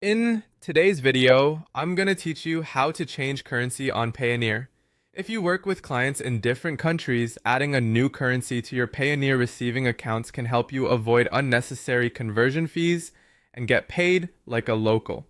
In today's video, I'm going to teach you how to change currency on Payoneer. If you work with clients in different countries, adding a new currency to your Payoneer receiving accounts can help you avoid unnecessary conversion fees and get paid like a local.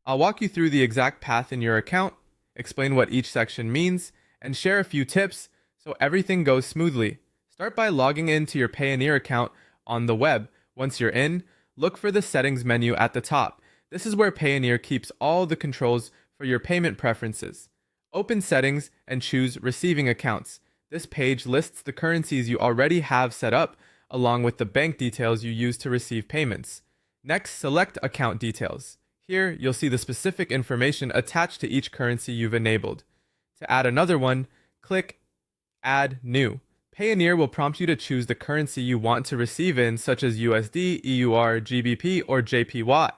I'll walk you through the exact path in your account, explain what each section means, and share a few tips so everything goes smoothly. Start by logging into your Payoneer account on the web. Once you're in, look for the settings menu at the top. This is where Payoneer keeps all the controls for your payment preferences. Open Settings and choose Receiving Accounts. This page lists the currencies you already have set up, along with the bank details you use to receive payments. Next, select Account Details. Here, you'll see the specific information attached to each currency you've enabled. To add another one, click Add New. Payoneer will prompt you to choose the currency you want to receive in, such as USD, EUR, GBP, or JPY.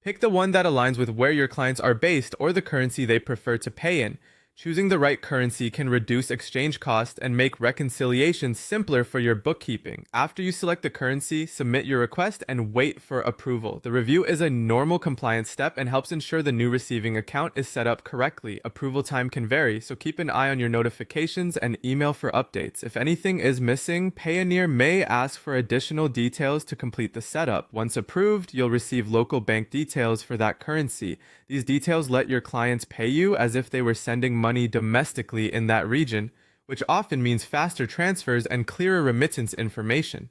Pick the one that aligns with where your clients are based or the currency they prefer to pay in. Choosing the right currency can reduce exchange costs and make reconciliations simpler for your bookkeeping. After you select the currency, submit your request and wait for approval. The review is a normal compliance step and helps ensure the new receiving account is set up correctly. Approval time can vary, so keep an eye on your notifications and email for updates. If anything is missing, Payoneer may ask for additional details to complete the setup. Once approved, you'll receive local bank details for that currency. These details let your clients pay you as if they were sending money domestically in that region, which often means faster transfers and clearer remittance information.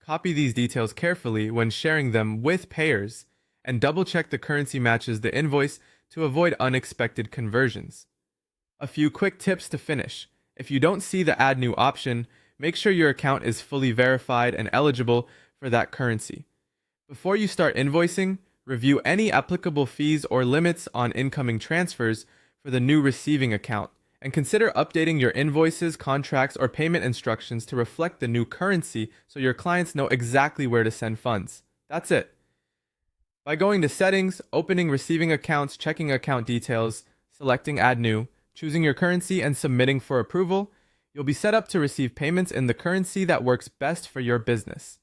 Copy these details carefully when sharing them with payers, and double-check the currency matches the invoice to avoid unexpected conversions. A few quick tips to finish. If you don't see the Add New option, make sure your account is fully verified and eligible for that currency. Before you start invoicing, review any applicable fees or limits on incoming transfers for the new receiving account, and consider updating your invoices, contracts, or payment instructions to reflect the new currency so your clients know exactly where to send funds. That's it. By going to Settings, opening Receiving Accounts, checking account details, selecting Add New, choosing your currency, and submitting for approval, you'll be set up to receive payments in the currency that works best for your business.